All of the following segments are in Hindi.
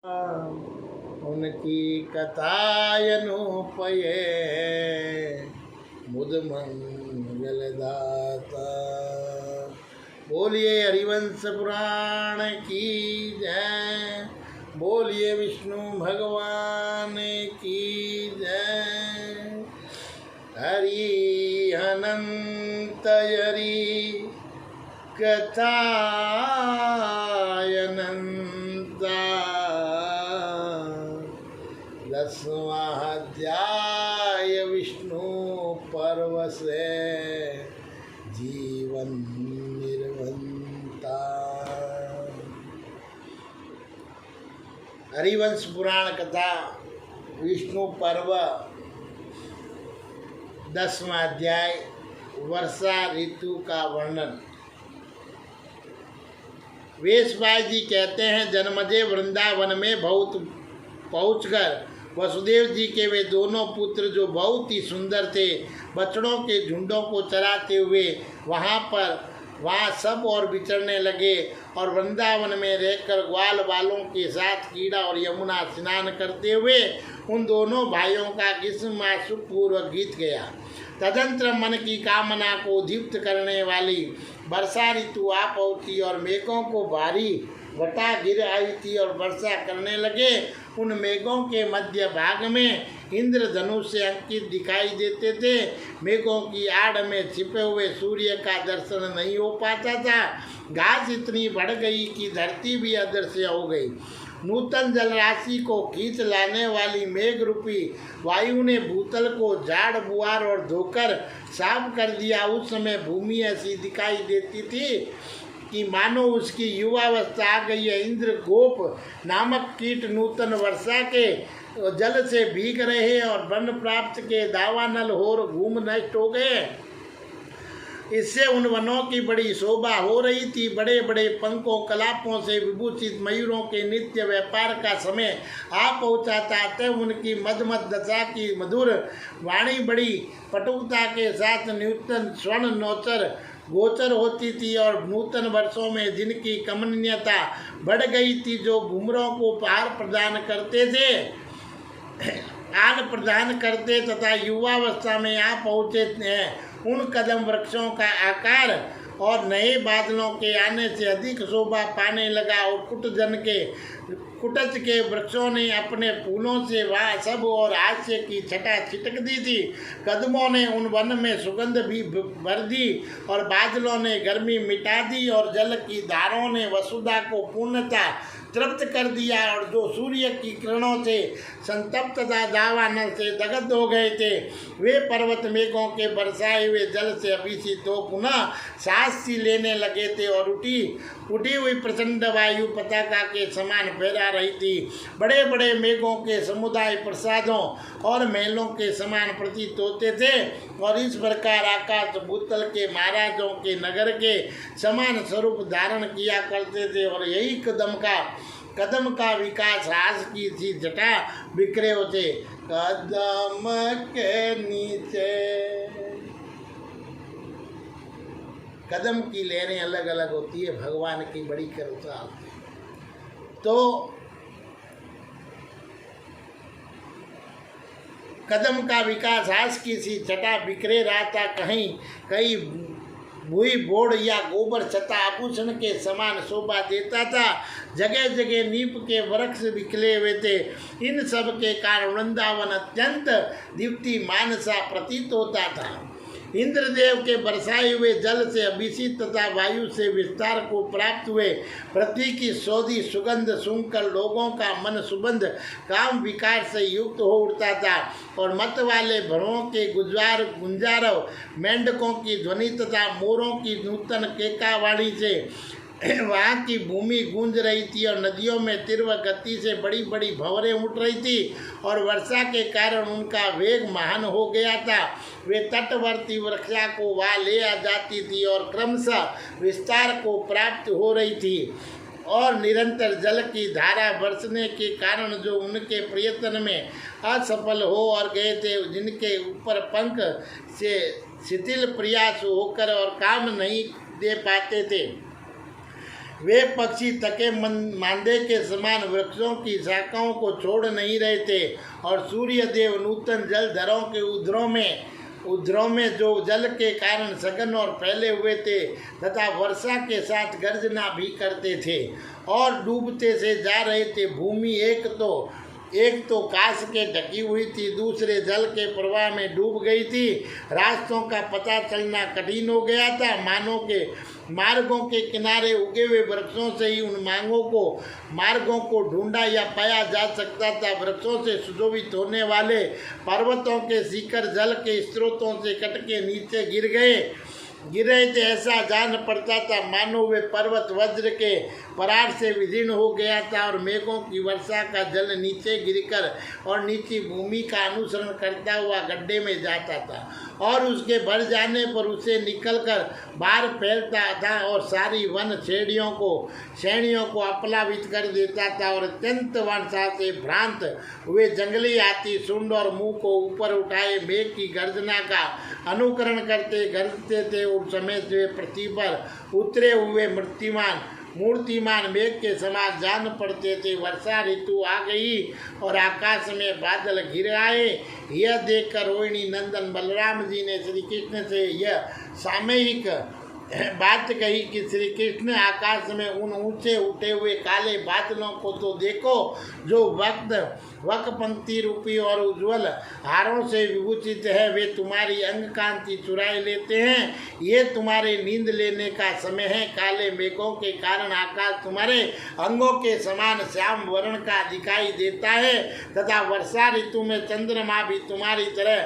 उनकी कथायनुपये मुद मंगलदाता। बोलिए हरिवंश पुराण की जय, बोलिए विष्णु भगवान की जय। हरि अनंत हरि कथायनंता। 10वां अध्याय विष्णु पर्व से जीवन निर्वंता। हरिवंश पुराण कथा विष्णु पर्व 10वां अध्याय वर्षा ऋतु का वर्णन। वेशभाई जी कहते हैं, जन्मजय वृंदावन में बहुत पहुंचकर वसुदेव जी के वे दोनों पुत्र जो बहुत ही सुंदर थे, बछड़ों के झुंडों को चराते हुए वहाँ सब और विचरने लगे और वृंदावन में रहकर ग्वाल बालों के साथ कीड़ा और यमुना स्नान करते हुए उन दोनों भाइयों का ग्रीष्मासुपूर्वक बीत गया। तदंतर मन की कामना को दीप्त करने वाली वर्षा ऋतु आ पहुंची और मेघों को भारी घटा गिर आई थी और वर्षा करने लगे। उन मेघों के मध्य भाग में इंद्रधनुष से अंकित दिखाई देते थे। मेघों की आड़ में छिपे हुए सूर्य का दर्शन नहीं हो पाता था। घास इतनी बढ़ गई कि धरती भी अदृश्य हो गई। नूतन जलराशि को खींच लाने वाली मेघ रूपी वायु ने भूतल को झाड़ बुआर और धोकर साफ कर दिया। उस समय भूमि ऐसी दिखाई देती थी कि मानो उसकी युवावस्था आ गई है। इंद्र गोप नामक कीट नूतन वर्षा के जल से भीग रहे और वन प्राप्त के दावानल होर घूम नष्ट हो गए। इससे उन वनों की बड़ी शोभा हो रही थी। बड़े बड़े पंखों कलापों से विभूषित मयूरों के नित्य व्यापार का समय आ पहुँचा था। तब उनकी मदमद दशा की मधुर वाणी बड़ी पटुकता के साथ नूतन स्वर्ण नौचर गोचर होती थी और नूतन वर्षों में जिनकी कमनीयता बढ़ गई थी, जो घुमरों को आहार प्रदान करते थे, आन प्रदान करते तथा युवावस्था में आ पहुँचे हैं, उन कदम वृक्षों का आकार और नए बादलों के आने से अधिक शोभा पाने लगा। और कुटच के वृक्षों ने अपने फूलों से वह सब और हास्य की छटा छिटक दी थी। कदमों ने उन वन में सुगंध भी भर दी और बादलों ने गर्मी मिटा दी और जल की धारों ने वसुधा को पूर्णता तृप्त कर दिया। और जो सूर्य की किरणों से संतप्त तथा दावानल से दग्ध हो गए थे, वे पर्वत मेघों के बरसाए हुए जल से अभिषिक्त हो पुनः सांस सी लेने लगे थे और उठी हुई प्रचंड वायु पताका के समान फहरा रही थी। बड़े बड़े मेघों के समुदाय प्रसादों और महलों के समान प्रतीत होते थे और इस प्रकार आकाश भूतल के महाराजों के नगर के समान स्वरूप धारण किया करते थे। और यही कदम का विकास हास की सी जटा बिखरे होते। कदम के नीचे कदम की लहरें अलग अलग होती है, भगवान की बड़ी कृपा। तो कदम का विकास हास की सी छटा बिखरे रहा था। कहीं भूई बोड़ या गोबर छता आभूषण के समान शोभा देता था। जगह जगह नीप के वृक्ष बिखले हुए थे। इन सब के कारण वृंदावन अत्यंत दीप्तिमान सा प्रतीत होता था। इंद्रदेव के बरसाए हुए जल से अभिषिक्त तथा वायु से विस्तार को प्राप्त हुए पृथ्वी की सौदी सुगंध सुनकर लोगों का मन सुबंध काम विकार से युक्त हो उठता था और मत वाले भरों के गुंजारव मेंढकों की ध्वनि तथा मोरों की नूतन केकावाणी से वहाँ की भूमि गूंज रही थी और नदियों में तीव्र गति से बड़ी बड़ी भंवरें उठ रही थी और वर्षा के कारण उनका वेग महान हो गया था। वे तटवर्ती वृक्षा को वहाँ ले आ जाती थी और क्रमशः विस्तार को प्राप्त हो रही थी और निरंतर जल की धारा बरसने के कारण जो उनके प्रयत्न में असफल हो और गए थे, जिनके ऊपर पंख से शिथिल प्रयास होकर और काम नहीं दे पाते थे, वे पक्षी थके मांदे के समान वृक्षों की शाखाओं को छोड़ नहीं रहे थे और सूर्य देव नूतन जलधरों के उद्रों में जो जल के कारण सघन और फैले हुए थे तथा वर्षा के साथ गर्जना भी करते थे और डूबते से जा रहे थे। भूमि एक तो कांस के ढकी हुई थी, दूसरे जल के प्रवाह में डूब गई थी। रास्तों का पता चलना कठिन हो गया था। मार्गों के किनारे उगे हुए वृक्षों से ही उन मार्गों को ढूंढा या पाया जा सकता था। वृक्षों से सुशोभित होने वाले पर्वतों के शिखर जल के स्रोतों से कट के नीचे गिर रहे थे। ऐसा जान पड़ता था मानो वे पर्वत वज्र के परार से विदीर्ण हो गया था और मेघों की वर्षा का जल नीचे गिरकर और नीची भूमि का अनुसरण करता हुआ गड्ढे में जाता था और उसके भर जाने पर उसे निकलकर बाहर फैलता था और सारी वन श्रेणियों को अपलावित कर देता था और अत्यंत वर्षा से भ्रांत हुए जंगली हाथी सूंड और मुंह को ऊपर उठाए मेघ की गर्जना का अनुकरण करते गरजते थे। उस समय से पृथ्वी पर उतरे हुए मूर्तिमान मेघ के समान जान पड़ते थे। वर्षा ऋतु आ गई और आकाश में बादल घिर आए। यह देखकर रोहिणी नंदन बलराम जी ने श्री कृष्ण से यह सामयिक बात कही कि श्री कृष्ण आकाश में उन ऊंचे उठे हुए काले बादलों को तो देखो जो वक पंक्ति रूपी और उज्जवल हारों से विभूषित है। वे तुम्हारी अंग कांति चुराए लेते हैं। ये तुम्हारे नींद लेने का समय है। काले मेघों के कारण आकाश तुम्हारे अंगों के समान श्याम वर्ण का दिखाई देता है तथा वर्षा ऋतु में चंद्रमा भी तुम्हारी तरह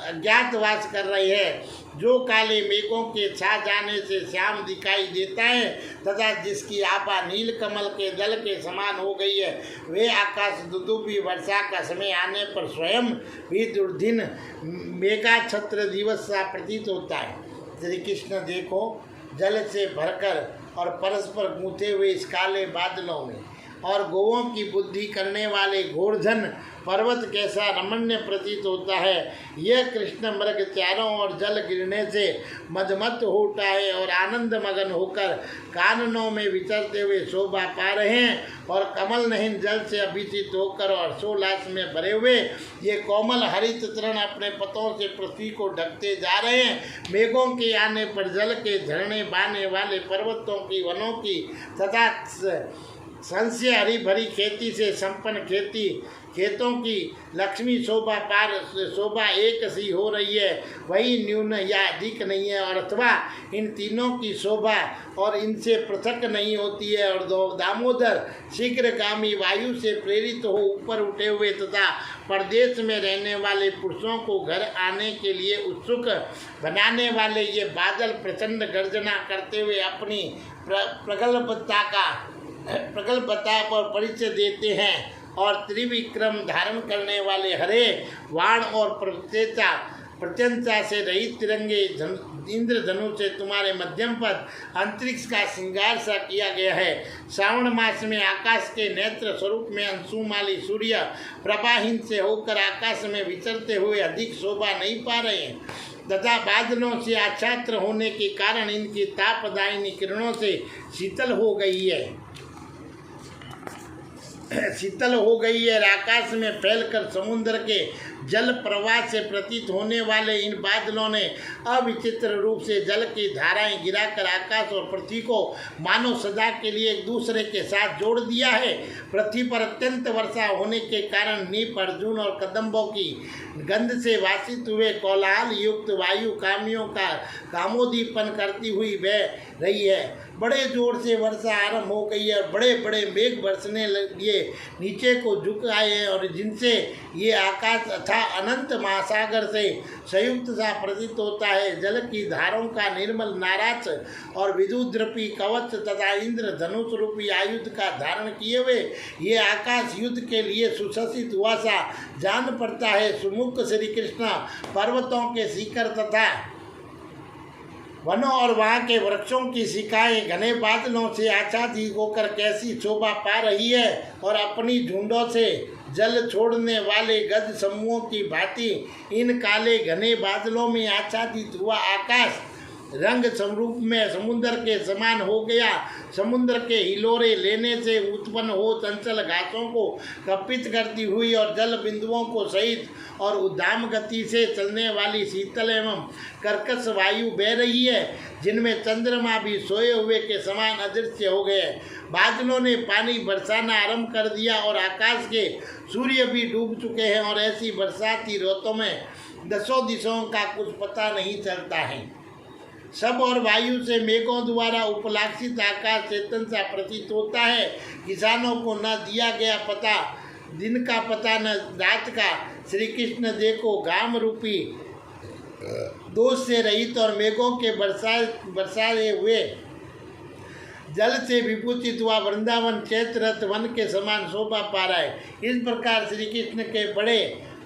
अज्ञातवास कर रही है। जो काले मेघों के छा जाने से श्याम दिखाई देता है तथा जिसकी आभा नील कमल के दल के समान हो गई है, वे आकाश दुदुभी वर्षा का समय आने पर स्वयं भी दुर्दिन मेघा छत्र दिवस सा प्रतीत होता है। श्री कृष्ण देखो जल से भरकर और परस्पर गूंथे हुए इस काले बादलों में और गौओं की बुद्धि करने वाले घोरधन पर्वत कैसा रमणीय प्रतीत होता है। यह कृष्ण मृग चारों ओर जल गिरने से मदमत हो उठा है और आनंद मगन होकर काननों में विचरते हुए शोभा पा रहे हैं और कमल नहीन जल से अभिषित होकर और हर्षोल्लास में भरे हुए ये कोमल हरित तृण अपने पतों से पृथ्वी को ढकते जा रहे हैं। मेघों के आने पर जल के झरने बहने वाले पर्वतों की वनों की तथा संस्य हरी भरी खेती से संपन्न खेतों की लक्ष्मी शोभा एक सी हो रही है, वही न्यून या अधिक नहीं है और अथवा इन तीनों की शोभा और इनसे पृथक नहीं होती है। और दामोदर शीघ्रगामी वायु से प्रेरित हो ऊपर उठे हुए तथा प्रदेश में रहने वाले पुरुषों को घर आने के लिए उत्सुक बनाने वाले ये बादल प्रचंड गर्जना करते हुए अपनी प्रगल्भता पर परिचय देते हैं और त्रिविक्रम धारण करने वाले हरे वाण और प्रत्यंता से रहित तिरंगे इंद्रधनुष से तुम्हारे मध्यम पद अंतरिक्ष का श्रृंगार सा किया गया है। श्रावण मास में आकाश के नेत्र स्वरूप में अंशुमाली सूर्य प्रभाहीन से होकर आकाश में विचरते हुए अधिक शोभा नहीं पा रहे हैं तथा बादलों से आच्छादित होने के कारण इनकी तापदायिनी किरणों से शीतल हो गई है। आकाश में फैलकर समुद्र के जल प्रवाह से प्रतीत होने वाले इन बादलों ने अविचित्र रूप से जल की धाराएं गिराकर आकाश और पृथ्वी को मानो सदा के लिए एक दूसरे के साथ जोड़ दिया है। पृथ्वी पर अत्यंत वर्षा होने के कारण नीप अर्जुन और कदम्बों की गंध से वासित हुए कोलाहल युक्त वायु कामियों का कामोदीपन करती हुई बह रही है। बड़े जोर से वर्षा आरंभ हो गई है और बड़े बड़े मेघ बरसने लगे नीचे को झुक आए हैं और जिनसे ये आकाश अथा अनंत महासागर से संयुक्त सा प्रतीत होता है। जल की धारों का निर्मल नाराज और विद्युद्रूपी कवच तथा इंद्र धनुष रूपी आयुध का धारण किए हुए ये आकाश युद्ध के लिए सुशोभित हुआ सा जान पड़ता है। सुमुख श्री कृष्ण पर्वतों के शिखर तथा वनों और वहाँ के वृक्षों की शिखाएं घने बादलों से आच्छादित होकर कैसी शोभा पा रही है और अपनी झुंडों से जल छोड़ने वाले गज समूहों की भांति इन काले घने बादलों में आच्छादित हुआ आकाश रंग स्वरूप में समुद्र के समान हो गया। समुद्र के हिलोरे लेने से उत्पन्न हो चंचल घासों को कपित करती हुई और जल बिंदुओं को सहित और उद्दाम गति से चलने वाली शीतल एवं कर्कश वायु बह रही है, जिनमें चंद्रमा भी सोए हुए के समान अदृश्य हो गए। बादलों ने पानी बरसाना आरंभ कर दिया और आकाश के सूर्य भी डूब चुके हैं और ऐसी बरसाती रुतों में दसों दिशाओं का कुछ पता नहीं चलता है। सब और वायु से मेघों द्वारा उपलाक्षित आकाश चेतन सा प्रतीत होता है। किसानों को न दिया गया पता दिन का पता न रात का। श्री कृष्ण देखो घाम रूपी दोष से रहित और मेघों के बरसाए हुए जल से विभूषित हुआ वृंदावन चैत्ररथ वन के समान शोभा पा रहा है। इस प्रकार श्री कृष्ण के बड़े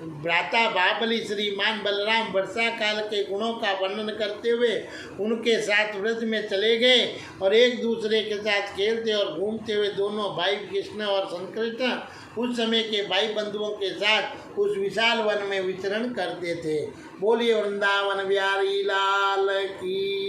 भ्राता बाबली श्रीमान बलराम वर्षा काल के गुणों का वर्णन करते हुए उनके साथ व्रज में चले गए और एक दूसरे के साथ खेलते और घूमते हुए दोनों भाई कृष्ण और संकृष्ण उस समय के भाई बंधुओं के साथ उस विशाल वन में विचरण करते थे। बोलिए वृंदावन बिहारी लाल की।